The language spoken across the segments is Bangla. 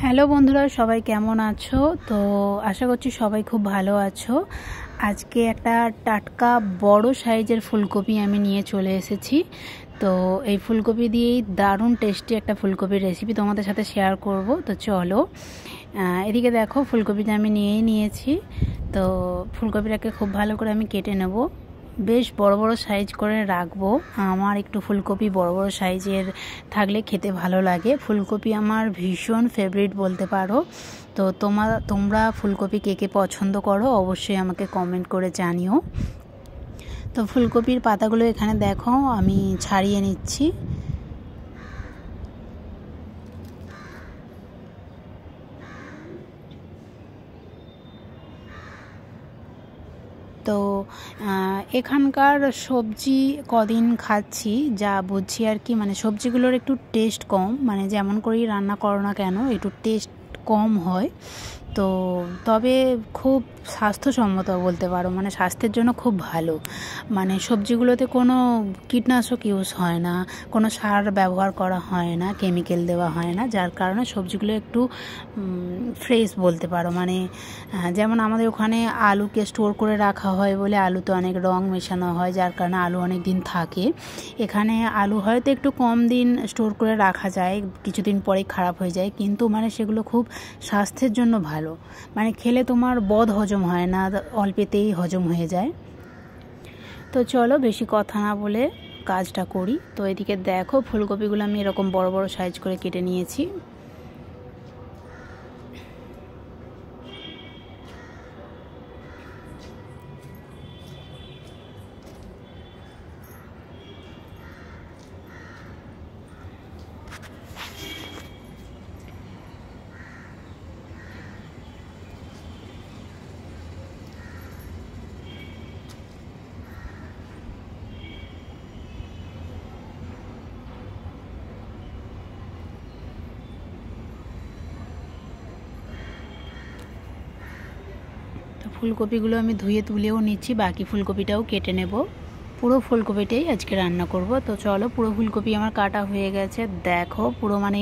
হ্যালো বন্ধুরা, সবাই কেমন আছো? তো আশা করছি সবাই খুব ভালো আছো। আজকে একটা টাটকা বড় সাইজের ফুলকপি আমি নিয়ে চলে এসেছি। তো এই ফুলকপি দিয়েই দারুণ টেস্টি একটা ফুলকপির রেসিপি তোমাদের সাথে শেয়ার করব। তো চলো, এদিকে দেখো ফুলকপিটা আমি নিয়েই নিয়েছি। তো ফুলকপিটাকে খুব ভালো করে আমি কেটে নেব, বেশ বড় বড় সাইজ করে রাখবো। আমার একটু ফুলকপি বড় বড় সাইজের থাকলে খেতে ভালো লাগে। ফুলকপি আমার ভীষণ ফেভারিট বলতে পারো। তো তোমরা ফুলকপি কে কে পছন্দ করো অবশ্যই আমাকে কমেন্ট করে জানিও। তো ফুলকপির পাতাগুলো এখানে দেখো আমি ছাড়িয়ে নিচ্ছি। তো এখানকার সবজি কদিন খাচ্ছি, যা বুঝছি আর কি, মানে সবজিগুলোর একটু টেস্ট কম, মানে যেমন করেই রান্না করো না কেন একটু টেস্ট কম হয়। তো তবে খুব স্বাস্থ্যসম্মত বলতে পারো, মানে স্বাস্থ্যের জন্য খুব ভালো। মানে সবজিগুলোতে কোনো কীটনাশক ইউজ হয় না, কোনো সার ব্যবহার করা হয় না, কেমিক্যাল দেওয়া হয় না, যার কারণে সবজিগুলো একটু ফ্রেশ বলতে পারো। মানে যেমন আমাদের ওখানে আলুকে স্টোর করে রাখা হয় বলে আলুতে অনেক রং মেশানো হয়, যার কারণে আলু অনেক দিন থাকে। এখানে আলু হয়তো একটু কম দিন স্টোর করে রাখা যায়, কিছুদিন পরেই খারাপ হয়ে যায়, কিন্তু মানে সেগুলো খুব স্বাস্থ্যের জন্য ভালো। মানে খেলে তোমার বদ হজম হয় না, অল্পেতেই হজম হয়ে যায়। তো চলো বেশি কথা না বলে কাজটা করি। তো এদিকে দেখো ফুলকপিগুলো আমি এরকম বড় বড় সাইজ করে কেটে নিয়েছি। ফুলকপিগুলো আমি ধুয়ে তুলেও নিচ্ছি, বাকি ফুলকপিটাও কেটে নেব। পুরো ফুলকপিটাই আজকে রান্না করব। তো চলো, পুরো ফুলকপি আমার কাটা হয়ে গেছে, দেখো পুরো মানে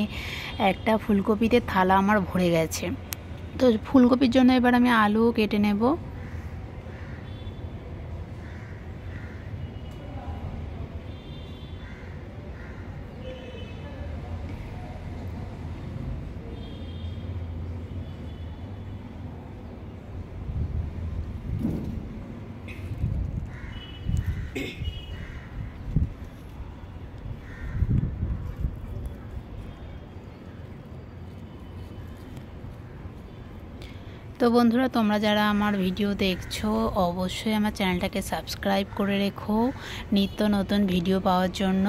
একটা ফুলকপিতে থালা আমার ভরে গেছে। তো ফুলকপির জন্য এবার আমি আলু কেটে নেব। তো বন্ধুরা, তোমরা যারা আমার ভিডিও দেখছো অবশ্যই আমার চ্যানেলটাকে সাবস্ক্রাইব করে রেখো নিত্য নতুন ভিডিও পাওয়ার জন্য।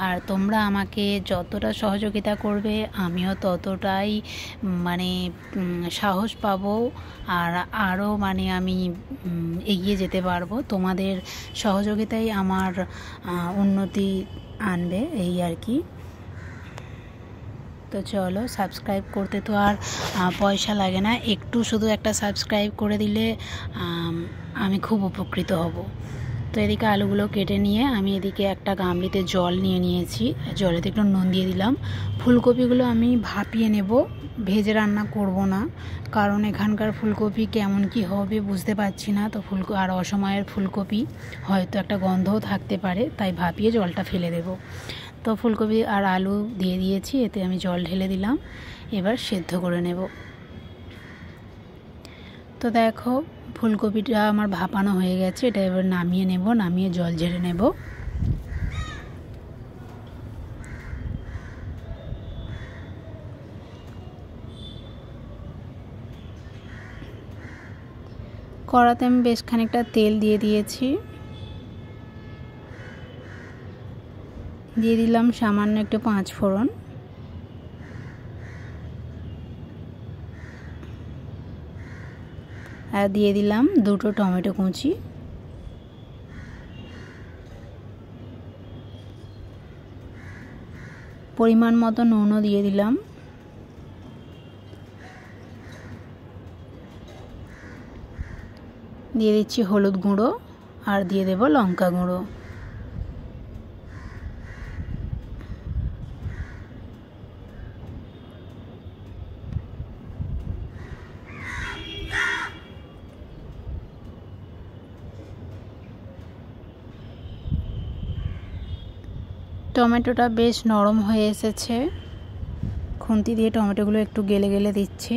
আর তোমরা আমাকে যতটা সহযোগিতা করবে আমিও ততটাই মানে সাহস পাবো, আর আরও মানে আমি এগিয়ে যেতে পারবো। তোমাদের সহযোগিতাই আমার উন্নতি আনবে, এই আর কি। তো চলো, সাবস্ক্রাইব করতে তো আর পয়সা লাগে না, একটু শুধু একটা সাবস্ক্রাইব করে দিলে আমি খুব উপকৃত হব। তো এদিকে আলুগুলো কেটে নিয়ে আমি এদিকে একটা গামলিতে জল নিয়ে নিয়েছি, জলেতে একটু নুন দিয়ে দিলাম। ফুলকপিগুলো আমি ভাপিয়ে নেব, ভেজে রান্না করব না, কারণ এখানকার ফুলকপি কেমন কি হবে বুঝতে পারছি না। তো আর অসময়ের ফুলকপি হয়তো একটা গন্ধও থাকতে পারে, তাই ভাপিয়ে জলটা ফেলে দেব। তো ফুলকপি আর আলু দিয়ে দিয়েছি, এতে আমি জল ঢেলে দিলাম, এবার সেদ্ধ করে নেব। তো দেখো ফুলকপিটা আমার ভাপানো হয়ে গেছে, এটা এবার নামিয়ে নেব, নামিয়ে জল ঝেড়ে নেব। কড়াতে আমি বেশ খানিকটা তেল দিয়ে দিয়েছি, দিয়ে দিলাম সামান্য একটু 5 ফোড়ন, আর দিয়ে দিলাম 2টো টমেটো কুচি, পরিমাণ মতো নুনও দিয়ে দিলাম, দিয়ে দিচ্ছি হলুদ গুঁড়ো, আর দিয়ে দেব লঙ্কা গুঁড়ো। টমেটোটা বেশ নরম হয়ে এসেছে, খুন্তি দিয়ে টমেটোগুলো একটু গেলে গেলে দিচ্ছি।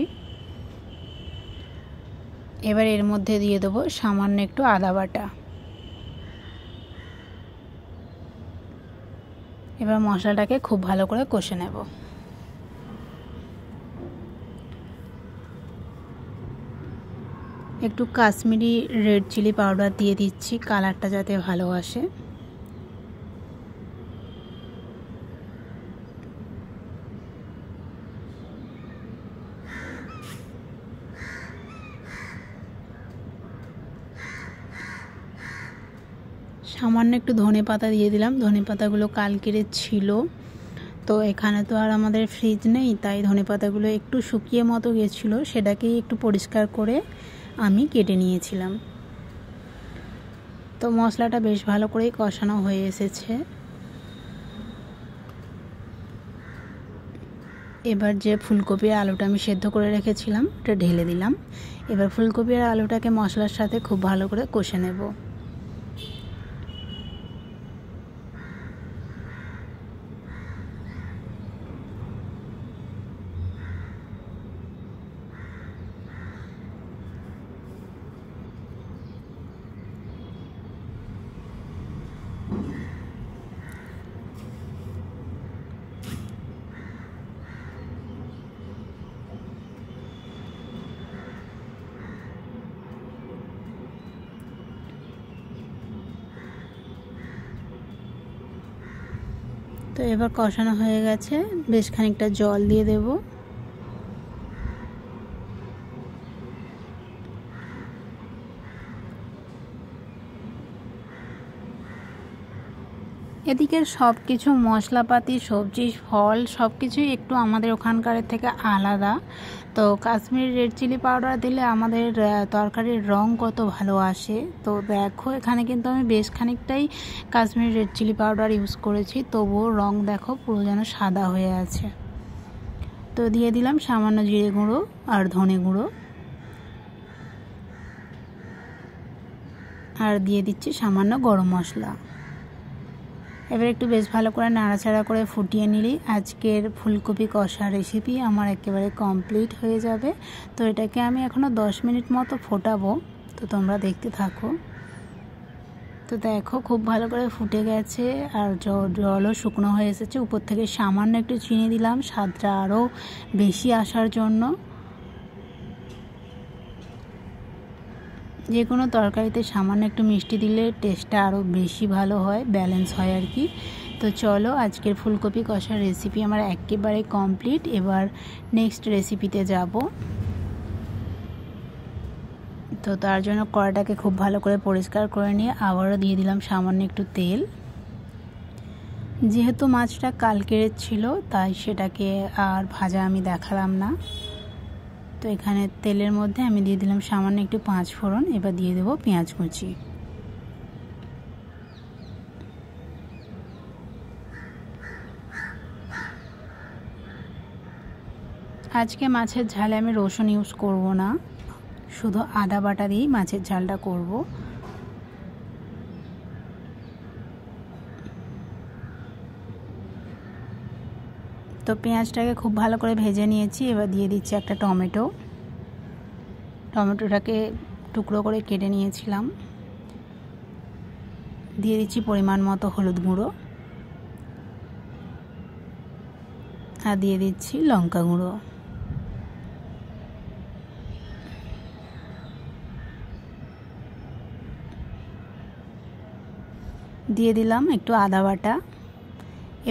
এবার এর মধ্যে দিয়ে দেবো সামান্য একটু আদা বাটা। এবার মশলাটাকে খুব ভালো করে কষে নেব। একটু কাশ্মীরি রেড চিলি পাউডার দিয়ে দিচ্ছি, কালারটা যাতে ভালো আসে। সামান্য একটু ধনেপাতা দিয়ে দিলাম, ধনেপাতাগুলো কালকের ছিল, তো এখানে তো আর আমাদের ফ্রিজ নেই, তাই ধনেপাতাগুলো একটু শুকিয়ে মতো গেছিলো, সেটাকেই একটু পরিষ্কার করে আমি কেটে নিয়েছিলাম। তো মশলাটা বেশ ভালো করেই কষানো হয়ে এসেছে। এবার যে ফুলকপি আর আলুটা আমি সেদ্ধ করে রেখেছিলাম ওটা ঢেলে দিলাম। এবার ফুলকপি আর আলুটাকে মশলার সাথে খুব ভালো করে কষে নেব। তো এবার কষানো হয়ে গেছে, বেশ খানিকটা জল দিয়ে দেব। এদিকের সব কিছু মশলাপাতি, সবজি, ফল সব কিছুই একটু আমাদের ওখানকার থেকে আলাদা। তো কাশ্মীরি রেড চিলি পাউডার দিলে আমাদের তরকারির রং কত ভালো আসে। তো দেখো এখানে কিন্তু আমি বেশ খানিকটাই Kashmiri red chilli powder use করেছি, তবুও রং দেখো পুরো যেন সাদা হয়ে আছে। তো দিয়ে দিলাম সামান্য জিরে গুঁড়ো আর ধনে গুঁড়ো, আর দিয়ে দিচ্ছি সামান্য গরম মশলা। এবার একটু বেশ ভালো করে নাড়াচাড়া করে ফুটিয়ে নিলেই আজকের ফুলকপি কষা রেসিপি আমার একেবারে কমপ্লিট হয়ে যাবে। তো এটাকে আমি এখনও 10 মিনিট মতো ফোটাবো, তো তোমরা দেখতে থাকো। তো দেখো খুব ভালো করে ফুটে গেছে আর জলও শুকনো হয়ে এসেছে। উপর থেকে সামান্য একটু চিনি দিলাম স্বাদটা আরও বেশি আসার জন্য। যে কোনো তরকারিতে সামান্য একটু মিষ্টি দিলে টেস্টটা আরও বেশি ভালো হয়, ব্যালেন্স হয় আর কি। তো চলো আজকের ফুলকপি কষার রেসিপি আমার একেবারে কমপ্লিট। এবার নেক্সট রেসিপিতে যাব। তো তার জন্য কড়াটাকে খুব ভালো করে পরিষ্কার করে নিয়ে আবারও দিয়ে দিলাম সামান্য একটু তেল। যেহেতু মাছটা কালকের ছিল তাই সেটাকে আর ভাজা আমি দেখালাম না। তো এখানে তেলের মধ্যে আমি দিয়ে দিলাম সামান্য একটু 5 ফোড়ন। এবার দিয়ে দেবো পেঁয়াজ কুচি। আজকে মাছের ঝালে আমি রসুন ইউজ করব না, শুধু আদা বাটা দিয়েই মাছের ঝালটা করব। তো পেঁয়াজটাকে খুব ভালো করে ভেজে নিয়েছি। এবার দিয়ে দিচ্ছি একটা টমেটো। টমেটোটাকে টুকরো করে কেটে নিয়েছিলাম। দিয়ে দিচ্ছি পরিমাণ মতো হলুদ গুঁড়ো আর দিয়ে দিচ্ছি লঙ্কা গুঁড়ো। দিয়ে দিলাম একটু আদা বাটা।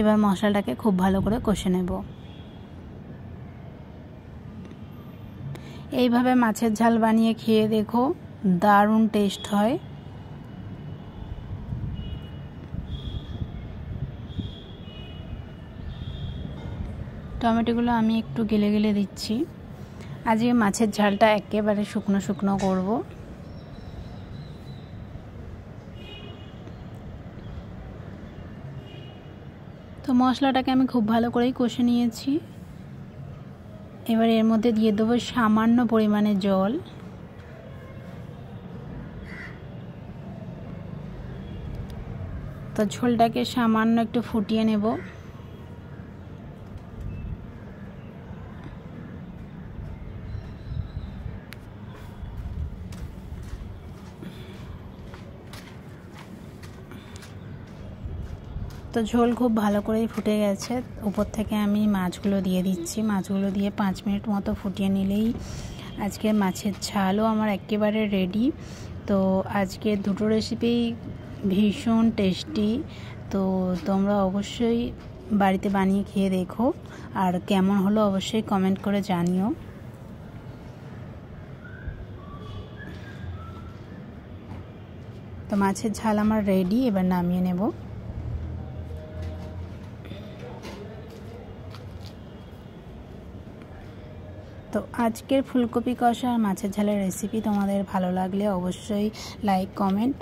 এবার মশলাটাকে খুব ভালো করে কষে নেব। এইভাবে মাছের ঝাল বানিয়ে খেয়ে দেখো, দারুণ টেস্ট হয়। টমেটোগুলো আমি একটু গেলে গেলে দিচ্ছি। আজকে মাছের ঝালটা একেবারে শুকনো শুকনো করব। তো মশলাটাকে আমি খুব ভালো করেই কষে নিয়েছি। এবার এর মধ্যে দিয়ে দেবো সামান্য পরিমাণে জল। তো ঝোলটাকে সামান্য একটু ফুটিয়ে নেব। তো ঝোল খুব ভালো করেই ফুটে গেছে। উপর থেকে আমি মাছগুলো দিয়ে দিচ্ছি। মাছগুলো দিয়ে 5 মিনিট মতো ফুটিয়ে নিলেই আজকে মাছের ঝালও আমার একেবারে রেডি। তো আজকে দুটো রেসিপি ভীষণ টেস্টি। তো তোমরা অবশ্যই বাড়িতে বানিয়ে খেয়ে দেখো, আর কেমন হলো অবশ্যই কমেন্ট করে জানিও। তো মাছের ঝাল আমার রেডি, এবার নামিয়ে নেব। তো আজকের ফুলকপি কষা আর মাছের ঝালের রেসিপি তোমাদের ভালো লাগলে অবশ্যই লাইক কমেন্ট